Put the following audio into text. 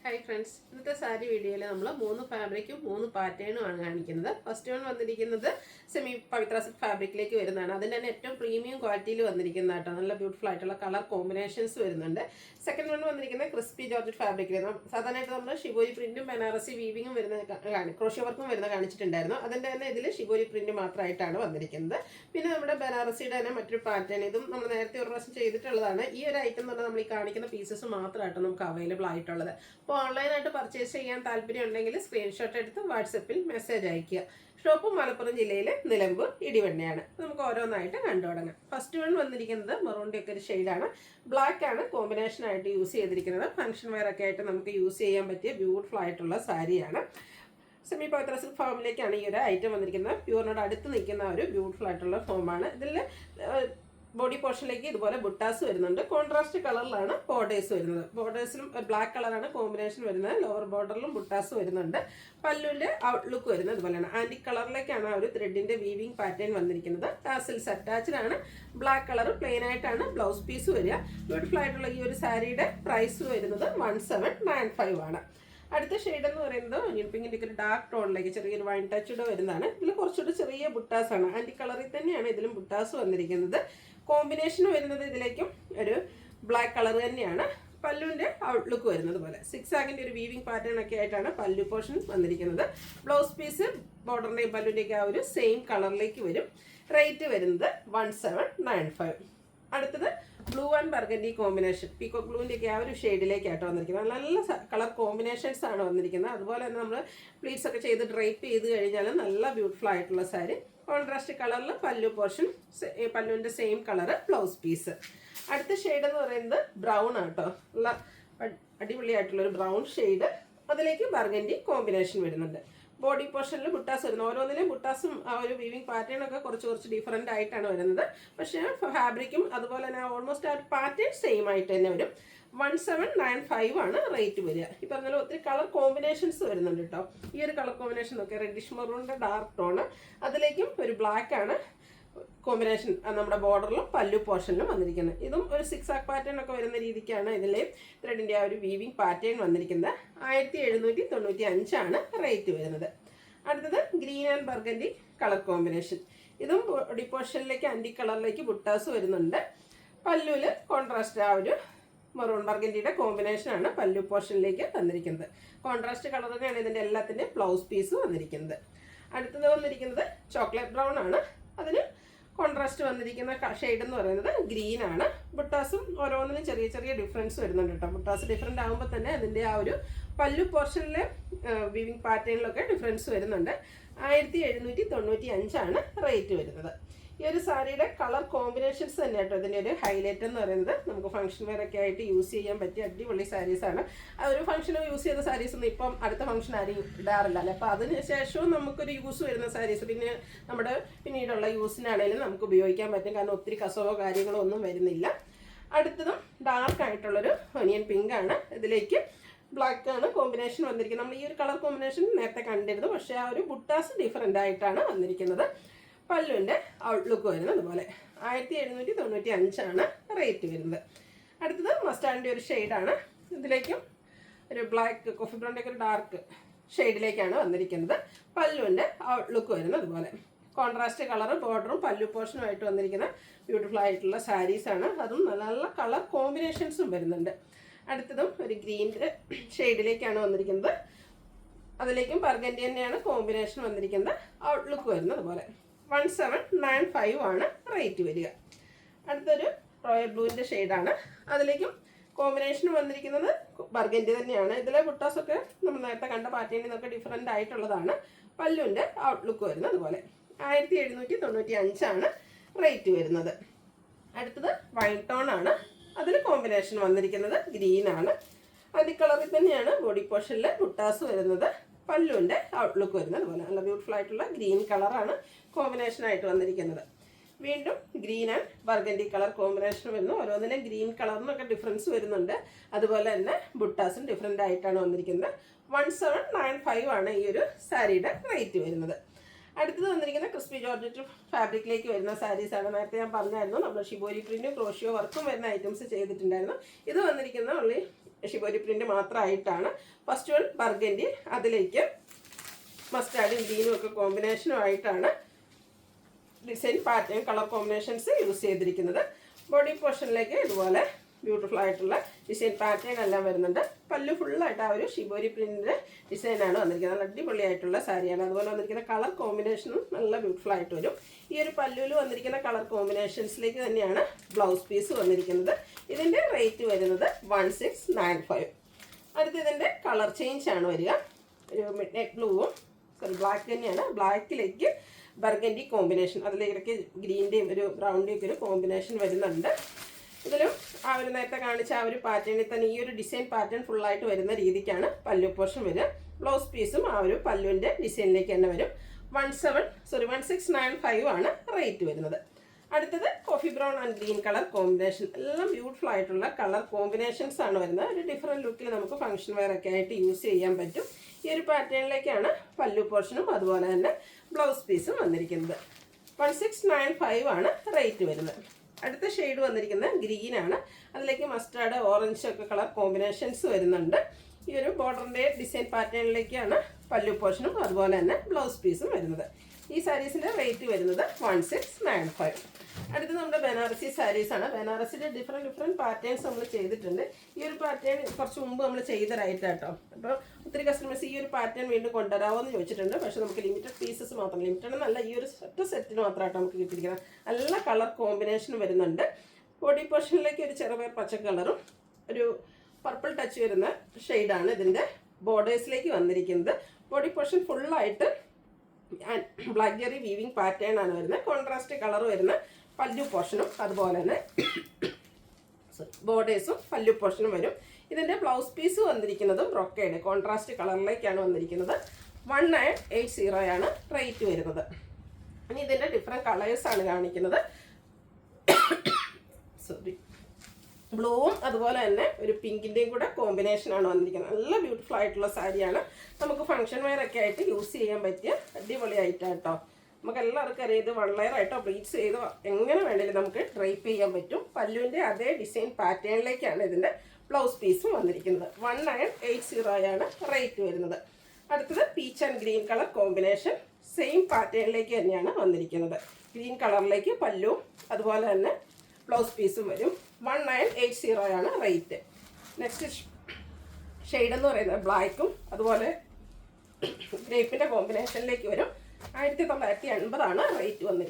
Hi friends, ഇന്നത്തെ സാരി വീഡിയോയിൽ നമ്മൾ 3 ഫാബ്രിക്കും 3 പാറ്റേണുമാണ് കാണിക്കുന്നത്. ഫസ്റ്റ് വൺ വന്നിരിക്കുന്നത് സെമി പവിത്ര സിൽക്ക് ഫാബ്രിക്കിലേക്ക് വരുന്നതാണ്. അതിൻ്റെ തന്നെ ഏറ്റവും പ്രീമിയം ക്വാളിറ്റിയിൽ വന്നിരിക്കുന്ന കേട്ടോ, നല്ല ബ്യൂട്ടിഫുൾ ആയിട്ടുള്ള കളർ കോമ്പിനേഷൻസ് വരുന്നുണ്ട്. സെക്കൻഡ് വൺ വന്നിരിക്കുന്നത് ക്രിസ്പി ജോർജറ്റ് ഫാബ്രിക്കിൽ. സാധാരണയായിട്ട് നമ്മൾ ഷിബോരി പ്രിന്റും ബനാറസി വീവിങ്ങും വരുന്ന ക്രോഷ്യോ വർക്കും വരുന്ന കാണിച്ചിട്ടുണ്ടായിരുന്നു. അതിൻ്റെ തന്നെ ഇതിൽ ഷിബോരി പ്രിന്റ് മാത്രമായിട്ടാണ് വന്നിരിക്കുന്നത്. പിന്നെ നമ്മുടെ ബനാറസിയുടെ തന്നെ മറ്റൊരു പാറ്റേൺ, ഇതും നമ്മൾ നേരത്തെ ഒരു പ്രാവശ്യം ചെയ്തിട്ടുള്ളതാണ്. ഈ ഒരു ഐറ്റം എന്ന് പറഞ്ഞാൽ നമ്മൾ ഈ കാണിക്കുന്ന പീസസ് മാത്രമായിട്ട് നമുക്ക് അവൈലബിൾ ആയിട്ടുള്ളത്. അപ്പോൾ ഓൺലൈനായിട്ട് പർച്ചേസ് ചെയ്യാൻ താല്പര്യം ഉണ്ടെങ്കിൽ സ്ക്രീൻഷോട്ട് എടുത്ത് വാട്സപ്പിൽ മെസ്സേജ് അയയ്ക്കുക. ഷോപ്പ് മലപ്പുറം ജില്ലയിലെ നിലമ്പൂർ ഇടിവണ്ണയാണ്. നമുക്ക് ഓരോന്നായിട്ട് കണ്ടു തുടങ്ങാം. ഫസ്റ്റ് വൺ വന്നിരിക്കുന്നത് മെറൂണിൻ്റെ ഒക്കെ ഒരു ഷെയ്ഡാണ്. ബ്ലാക്ക് ആണ് കോമ്പിനേഷൻ ആയിട്ട് യൂസ് ചെയ്തിരിക്കുന്നത്. ഫംഗ്ഷൻ വെയർ ഒക്കെ ആയിട്ട് നമുക്ക് യൂസ് ചെയ്യാൻ പറ്റിയ ബ്യൂട്ടിഫുൾ ആയിട്ടുള്ള സാരിയാണ്. സെമി പവിത്ര സിൽക്ക് ഫോമിലേക്കാണ് ഈ ഒരു ഐറ്റം വന്നിരിക്കുന്നത്. പ്യൂറിനോട് അടുത്ത് നിൽക്കുന്ന ഒരു ബ്യൂട്ടിഫുൾ ആയിട്ടുള്ള ഫോമാണ്. ഇതിൽ ബോഡി പോർഷനിലേക്ക് ഇതുപോലെ ബുട്ടാസ് വരുന്നുണ്ട്. കോൺട്രാസ്റ്റ് കളറിലാണ് ബോർഡേഴ്സ് വരുന്നത്. ബോർഡേഴ്സിലും ബ്ലാക്ക് കളറാണ് കോമ്പിനേഷൻ വരുന്നത്. ലോവർ ബോർഡറിലും ബുട്ടാസ് വരുന്നുണ്ട്. പല്ലുവിൻ്റെ ഔട്ട്ലുക്ക് വരുന്നത് ഇതുപോലെയാണ്. ആൻറ്റിക് കളറിലേക്കാണ് ആ ഒരു ത്രെഡിൻ്റെ വീവിങ് പാറ്റേൺ വന്നിരിക്കുന്നത്. ടാസിൽസ് അറ്റാച്ച്ഡ് ആണ്. ബ്ലാക്ക് കളർ പ്ലെയിൻ ആയിട്ടാണ് ബ്ലൗസ് പീസ് വരിക. ബ്യൂട്ടിഫുൾ ആയിട്ടുള്ള ഈ ഒരു സാരിയുടെ പ്രൈസ് വരുന്നത് 1795 ആണ്. അടുത്ത ഷെയ്ഡ് എന്ന് പറയുന്നത് ഒനിയൻ പിങ്കിൻ്റെ ഒക്കെ ഒരു ഡാർക്ക് ടോണിലേക്ക് ചെറിയൊരു വൈൻ ടച്ചൂടെ വരുന്നതാണ്. ഇതിൽ കുറച്ചുകൂടി ചെറിയ ബുട്ടാസാണ്. ആൻറ്റി കളറിൽ തന്നെയാണ് ഇതിലും ബുട്ടാസ് വന്നിരിക്കുന്നത്. കോമ്പിനേഷൻ വരുന്നത് ഇതിലേക്കും ഒരു ബ്ലാക്ക് കളർ തന്നെയാണ്. പല്ലുവിൻ്റെ ഔട്ട്ലുക്ക് വരുന്നത് പോലെ സിക്സാഗിൻ്റെ ഒരു വീവിങ് പാറ്റേൺ ഒക്കെ ആയിട്ടാണ് പല്ലു പോർഷൻ വന്നിരിക്കുന്നത്. ബ്ലൗസ് പീസ് ബോർഡറിൻ്റെയും പല്ലുവിൻ്റെയൊക്കെ ആ ഒരു സെയിം കളറിലേക്ക് വരും. റേറ്റ് വരുന്നത് 1795. അടുത്തത് blue and burgundy combination. Peacock ബ്ലൂവിൻ്റെ ഒക്കെ ആ ഒരു ഷെയ്ഡിലേക്കായിട്ട് വന്നിരിക്കുന്നത്. നല്ല കളർ കോമ്പിനേഷൻസ് ആണ് വന്നിരിക്കുന്നത്. അതുപോലെ തന്നെ നമ്മൾ പ്ലീറ്റ്സ് ഒക്കെ ചെയ്ത് ഡ്രൈപ്പ് ചെയ്ത് കഴിഞ്ഞാൽ നല്ല ബ്യൂട്ടിഫുൾ ആയിട്ടുള്ള സാരി. കോൺട്രാസ്റ്റ് കളറിൽ പല്ലു പോർഷൻ, പല്ലുവിൻ്റെ സെയിം കളറ്, ബ്ലൗസ് പീസ്. അടുത്ത ഷെയ്ഡ് എന്ന് പറയുന്നത് ബ്രൗൺ ആട്ടോ. നല്ല അടിപൊളിയായിട്ടുള്ളൊരു ബ്രൗൺ ഷെയ്ഡ്. അതിലേക്ക് ബർഗൻഡി കോമ്പിനേഷൻ വരുന്നുണ്ട്. ബോഡി പോർഷനിൽ ബുട്ടാസ് വരുന്നത്. ഓരോന്നിലും ബുട്ടാസും ആ ഒരു വീവിങ് പാറ്റേണൊക്കെ കുറച്ച് ഡിഫറെൻ്റ് ആയിട്ടാണ് വരുന്നത്. പക്ഷേ ഫാബ്രിക്കും അതുപോലെ തന്നെ ഓൾമോസ്റ്റ് ആ ഒരു പാറ്റേൺ സെയിം ആയിട്ട് തന്നെ വരും. 1795 ആണ് റേറ്റ് വരിക. ഈ പറഞ്ഞാൽ ഒത്തിരി കളർ കോമ്പിനേഷൻസ് വരുന്നുണ്ട് കേട്ടോ. ഈ ഒരു കളർ കോമ്പിനേഷൻ നോക്കിയാൽ റെഡിഷ് മെറൂണിൻ്റെ ഡാർക്ക് ടോണ്, അതിലേക്കും ഒരു ബ്ലാക്ക് ആണ് കോമ്പിനേഷൻ നമ്മുടെ ബോർഡറിലും പല്ലു പോർഷനിലും വന്നിരിക്കുന്നത്. ഇതും ഒരു സിക്സാക് പാറ്റേൺ ഒക്കെ വരുന്ന രീതിക്കാണ് ഇതിലെ ത്രെഡിൻ്റെ ആ ഒരു വീവിങ് പാറ്റേൺ വന്നിരിക്കുന്നത്. 1795 ആണ് റേറ്റ് വരുന്നത്. അടുത്തത് green and burgundy colour combination. ഇതും ബോഡി പോർഷനിലേക്ക് ആൻറ്റി കളറിലേക്ക് ബുട്ടാസ് വരുന്നുണ്ട്. പല്ലുവിൽ കോൺട്രാസ്റ്റ് ആ ഒരു മെറൂൺ ബർഗൻഡിയുടെ കോമ്പിനേഷനാണ് പല്ലു പോർഷനിലേക്ക് വന്നിരിക്കുന്നത്. കോൺട്രാസ്റ്റ് കളർ തന്നെയാണ് ഇതിൻ്റെ എല്ലാത്തിൻ്റെയും ബ്ലൗസ് പീസ് വന്നിരിക്കുന്നത്. അടുത്തത് വന്നിരിക്കുന്നത് ചോക്ലേറ്റ് ബ്രൗൺ ആണ്. അതിന് കോൺട്രാസ്റ്റ് വന്നിരിക്കുന്ന ഷെയ്ഡ് എന്ന് പറയുന്നത് ഗ്രീൻ ആണ്. ബുട്ടാസും ഓരോന്നിനും ചെറിയ ചെറിയ ഡിഫറൻസ് വരുന്നുണ്ട് കേട്ടോ. ബുട്ടാസ് ഡിഫറെൻ്റ് ആകുമ്പോൾ തന്നെ അതിൻ്റെ ആ ഒരു പല്ലു പോർഷനിലെ വീവിങ് പാറ്റേണിലൊക്കെ ഡിഫറൻസ് വരുന്നുണ്ട്. 1795 ആണ് റേറ്റ് വരുന്നത്. ഈ ഒരു സാരിയുടെ കളർ കോമ്പിനേഷൻസ് തന്നെ കേട്ടോ ഇതിൻ്റെ ഒരു ഹൈലൈറ്റ് എന്ന് പറയുന്നത്. നമുക്ക് ഫംഗ്ഷൻ വെയർ ഒക്കെ ആയിട്ട് യൂസ് ചെയ്യാൻ പറ്റിയ അടിപൊളി സാരീസാണ്. ആ ഒരു ഫംഗ്ഷന് യൂസ് ചെയ്ത സാരീസ് ഒന്നും ഇപ്പം അടുത്ത ഫംഗ്ഷൻ ആരും ഇടാറില്ല അല്ലേ. അപ്പോൾ അതിന് ശേഷവും നമുക്കൊരു യൂസ് വരുന്ന സാരീസ് പിന്നെ നമ്മുടെ പിന്നീടുള്ള യൂസിനാണെങ്കിലും നമുക്ക് ഉപയോഗിക്കാൻ പറ്റും. കാരണം ഒത്തിരി കസവോ കാര്യങ്ങളോ ഒന്നും വരുന്നില്ല. അടുത്തതും ഡാർക്ക് ആയിട്ടുള്ളൊരു ഒനിയൻ പിങ്ക് ആണ്. ഇതിലേക്ക് ബ്ലാക്ക് ആണ് കോമ്പിനേഷൻ വന്നിരിക്കുന്നത്. നമ്മൾ ഈ ഒരു കളർ കോമ്പിനേഷൻ നേരത്തെ കണ്ടിരുന്നു, പക്ഷേ ആ ഒരു ബുട്ടാസ് ഡിഫറെൻ്റ് ആയിട്ടാണ് വന്നിരിക്കുന്നത്. പല്ലുവിൻ്റെ ഔട്ട്ലുക്ക് വരുന്നത് അതുപോലെ. 1795 ആണ് റേറ്റ് വരുന്നത്. അടുത്തത് മസ്റ്റാർഡിൻ്റെ ഒരു ഷെയ്ഡാണ്. ഇതിലേക്കും ഒരു ബ്ലാക്ക് കോഫി ബ്രൗണിൻ്റെ ഒക്കെ ഒരു ഡാർക്ക് ഷെയ്ഡിലേക്കാണ് വന്നിരിക്കുന്നത്. പല്ലുവിൻ്റെ ഔട്ട്ലുക്ക് വരുന്നത് അതുപോലെ. കോൺട്രാസ്റ്റ് കളർ ബോർഡറും പല്ലു പോർഷനുമായിട്ട് വന്നിരിക്കുന്ന ബ്യൂട്ടിഫുൾ ആയിട്ടുള്ള സാരീസാണ്. അതും നല്ല നല്ല കളർ കോമ്പിനേഷൻസും വരുന്നുണ്ട്. അടുത്തതും ഒരു ഗ്രീൻ്റെ ഷെയ്ഡിലേക്കാണ് വന്നിരിക്കുന്നത്. അതിലേക്കും ബർഗൻഡി തന്നെയാണ് കോമ്പിനേഷൻ വന്നിരിക്കുന്നത്. ഔട്ട്ലുക്ക് വരുന്നത് അതുപോലെ. 1795 ആണ് റേറ്റ് വരിക. അടുത്തൊരു റോയൽ ബ്ലൂവിൻ്റെ ഷെയ്ഡാണ്. അതിലേക്കും കോമ്പിനേഷൻ വന്നിരിക്കുന്നത് ബർഗൻഡി തന്നെയാണ്. ഇതിലെ ബുട്ടാസൊക്കെ നമ്മൾ നേരത്തെ കണ്ട പാറ്റേണിൽ നിന്നൊക്കെ ഡിഫറെൻ്റ് ആയിട്ടുള്ളതാണ്. പല്ലുവിൻ്റെ ഔട്ട്ലുക്ക് വരുന്നത് അതുപോലെ. 1795 ആണ് റേറ്റ് വരുന്നത്. അടുത്തത് വൈൻ ടോൺ ആണ്. അതിൽ കോമ്പിനേഷൻ വന്നിരിക്കുന്നത് ഗ്രീൻ ആണ്. ആൻറ്റി കളറിൽ തന്നെയാണ് ബോഡി പോർഷനിൽ ബുട്ടാസ് വരുന്നത്. പല്ലുവിൻ്റെ ഔട്ട്ലുക്ക് വരുന്നത് അതുപോലെ. നല്ല ബ്യൂട്ടിഫുൾ ആയിട്ടുള്ള ഗ്രീൻ കളറാണ് കോമ്പിനേഷനായിട്ട് വന്നിരിക്കുന്നത്. വീണ്ടും green and burgundy colour combination വരുന്നു. ഓരോന്നിനും ഗ്രീൻ കളറിനൊക്കെ ഡിഫറൻസ് വരുന്നുണ്ട്. അതുപോലെ തന്നെ ബുട്ടാസും ഡിഫറെൻ്റ് ആയിട്ടാണ് വന്നിരിക്കുന്നത്. 1795 ആണ് ഈ ഒരു സാരിയുടെ റേറ്റ് വരുന്നത്. അടുത്തത് വന്നിരിക്കുന്ന ക്രിസ്പി ജോർജറ്റ് ഫാബ്രിക്കിലേക്ക് വരുന്ന സാരീസാണ്. നേരത്തെ ഞാൻ പറഞ്ഞായിരുന്നു നമ്മൾ ഷിബോരി പ്രിന്റും ക്രോഷ്യോ വർക്കും വരുന്ന ഐറ്റംസ് ചെയ്തിട്ടുണ്ടായിരുന്നു. ഇത് വന്നിരിക്കുന്ന ഉള്ളി ഷിബോരി പ്രിന്റ് മാത്രമായിട്ടാണ്. ഫസ്റ്റ് വൺ ബർഗൻഡി, അതിലേക്ക് മസ്റ്റാർഡും ഗ്രീനും ഒക്കെ കോമ്പിനേഷനുമായിട്ടാണ് design pattern colour combinations use ചെയ്തിരിക്കുന്നത്. ബോഡി പോർഷനിലേക്ക് ഇതുപോലെ ബ്യൂട്ടിഫുൾ ആയിട്ടുള്ള ഡിസൈൻ പാറ്റേൺ എല്ലാം വരുന്നുണ്ട്. പല്ലു ഫുള്ളായിട്ട് ആ ഒരു ഷിബോരി പ്രിന്റിൻ്റെ ഡിസൈനാണ് വന്നിരിക്കുന്നത്. നല്ല അടിപൊളിയായിട്ടുള്ള സാരിയാണ്. അതുപോലെ വന്നിരിക്കുന്ന കളർ കോമ്പിനേഷനും നല്ല ബ്യൂട്ടിഫുൾ ആയിട്ട് വരും. ഈ ഒരു പല്ലുവിൽ വന്നിരിക്കുന്ന കളർ കോമ്പിനേഷൻസിലേക്ക് തന്നെയാണ് ബ്ലൗസ് പീസ് വന്നിരിക്കുന്നത്. ഇതിൻ്റെ റേറ്റ് വരുന്നത് 1695. അടുത്ത് ഇതിൻ്റെ കളർ ചേഞ്ച് ആണ് വരിക. ഒരു മിഡ് നൈറ്റ് ബ്ലൂവും ബ്ലാക്ക് തന്നെയാണ്. ബ്ലാക്കിലേക്ക് ബർഗൻഡി കോമ്പിനേഷൻ, അതിലേക്ക് ഗ്രീൻ്റെയും ഒരു ബ്രൗണിൻ്റെയും ഒക്കെ ഒരു കോമ്പിനേഷൻ വരുന്നുണ്ട്. ഇതിലും ആ ഒരു നേരത്തെ കാണിച്ച ആ ഒരു പാറ്റേണിൽ തന്നെ ഈ ഒരു ഡിസൈൻ പാറ്റേൺ ഫുള്ളായിട്ട് വരുന്ന രീതിക്കാണ് പല്ലു പോർഷൻ വരിക. ബ്ലൗസ് പീസും ആ ഒരു പല്ലുവിൻ്റെ ഡിസൈനിലേക്ക് തന്നെ വരും. 1695 ആണ് റേറ്റ് വരുന്നത്. അടുത്തത് coffee brown and green colour combination. എല്ലാം ബ്യൂട്ടിഫുൾ ആയിട്ടുള്ള കളർ കോമ്പിനേഷൻസ് ആണ് വരുന്നത്. ഒരു ഡിഫറെൻറ്റ് ലുക്കിൽ നമുക്ക് ഫംഗ്ഷൻ വെയർ ഒക്കെ ആയിട്ട് യൂസ് ചെയ്യാൻ പറ്റും. ഈ ഒരു പാറ്റേണിലേക്കാണ് പല്ലു പോർഷനും അതുപോലെ തന്നെ ബ്ലൗസ് പീസും വന്നിരിക്കുന്നത്. 1695 ആണ് റേറ്റ് വരുന്നത്. അടുത്ത ഷെയ്ഡ് വന്നിരിക്കുന്നത് ഗ്രീനാണ്. അതിലേക്ക് മസ്റ്റാർഡ് ഓറഞ്ച് ഒക്കെ കളർ കോമ്പിനേഷൻസ് വരുന്നുണ്ട്. ഈ ഒരു ബോർഡറിൻ്റെ ഡിസൈൻ പാറ്റേണിലേക്കാണ് പല്ലു പോർഷനും അതുപോലെ തന്നെ ബ്ലൗസ് പീസും വരുന്നത്. ഈ സാരീസിൻ്റെ റേറ്റ് വരുന്നത് 1695. അടുത്ത് നമ്മുടെ ബനാറസി സാരീസാണ്. ബനാറസിൻ്റെ ഡിഫറെൻറ്റ് പാറ്റേൺസ് നമ്മൾ ചെയ്തിട്ടുണ്ട്. ഈ ഒരു പാറ്റേൺ കുറച്ച് മുമ്പ് നമ്മൾ ചെയ്തതായിട്ട് കേട്ടോ. അപ്പോൾ ഒത്തിരി കസ്റ്റമേഴ്സ് ഈ ഒരു പാറ്റേൺ വീണ്ടും കൊണ്ടുവരാമോ എന്ന് ചോദിച്ചിട്ടുണ്ട്. പക്ഷേ നമുക്ക് ലിമിറ്റഡ് പീസസ് മാത്രം, ലിമിറ്റഡ് എന്നല്ല, ഈ ഒരു സെറ്റിന് മാത്രമായിട്ട് നമുക്ക് കിട്ടിയിരിക്കുന്നത്. നല്ല കളർ കോമ്പിനേഷൻ വരുന്നുണ്ട്. ബോഡി പോർഷനിലേക്ക് ഒരു ചെറുപയർ പച്ച കളറും ഒരു പർപ്പിൾ ടച്ച് വരുന്ന ഷെയ്ഡാണ് ഇതിൻ്റെ ബോർഡേഴ്സിലേക്ക് വന്നിരിക്കുന്നത്. ബോഡി പോർഷൻ ഫുള്ളായിട്ട് ബ്ലാക്ക് ജെറി വീവിങ് പാറ്റേൺ ആണ് വരുന്നത്. കോൺട്രാസ്റ്റ് കളർ വരുന്ന പല്ലു പോർഷനും അതുപോലെ തന്നെ ബോർഡേഴ്സും പല്ലു പോർഷനും വരും. ഇതിൻ്റെ ബ്ലൗസ് പീസ് വന്നിരിക്കുന്നതും ബ്രൊക്കേഡ് കോൺട്രാസ്റ്റ് കളറിലേക്കാണ് വന്നിരിക്കുന്നത്. 1980 ആണ് റേറ്റ് വരുന്നത്. ഇനി ഇതിൻ്റെ ഡിഫറെൻറ്റ് കളേഴ്സാണ് കാണിക്കുന്നത്. സോറി, ബ്ലൂവും അതുപോലെ തന്നെ ഒരു പിങ്കിൻ്റെയും കൂടെ കോമ്പിനേഷനാണ് വന്നിരിക്കുന്നത്. നല്ല ബ്യൂട്ടിഫുൾ ആയിട്ടുള്ള സാരിയാണ്. നമുക്ക് ഫംഗ്ഷൻ വെയർ ഒക്കെ ആയിട്ട് യൂസ് ചെയ്യാൻ പറ്റിയ അടിപൊളിയായിട്ടാട്ടോ. നമുക്ക് എല്ലാവർക്കും അറിയാം ഇത് 1 ലെയർ ആയിട്ടോ ബ്ലീച്ച് ചെയ്തോ എങ്ങനെ വേണമെങ്കിലും നമുക്ക് ഡ്രൈപ്പ് ചെയ്യാൻ പറ്റും. പല്ലുവിൻ്റെ അതേ ഡിസൈൻ പാറ്റേണിലേക്കാണ് ഇതിൻ്റെ ബ്ലൗസ് പീസും വന്നിരിക്കുന്നത്. 1980 ആണ് റേറ്റ് വരുന്നത്. അടുത്തത് peach and green colour combination same പാറ്റേണിലേക്ക് തന്നെയാണ് വന്നിരിക്കുന്നത്. ഗ്രീൻ കളറിലേക്ക് പല്ലുവും അതുപോലെ തന്നെ ബ്ലൗസ് പീസും വരും. 1980 ആണ് റേറ്റ്. നെക്സ്റ്റ് ഷെയ്ഡ് എന്ന് പറയുന്നത് ബ്ലാക്കും അതുപോലെ ഗ്രേപ്പിൻ്റെ കോമ്പിനേഷനിലേക്ക് വരും. 1980 ആണ് റേറ്റ് വന്നിരിക്കുന്നത്.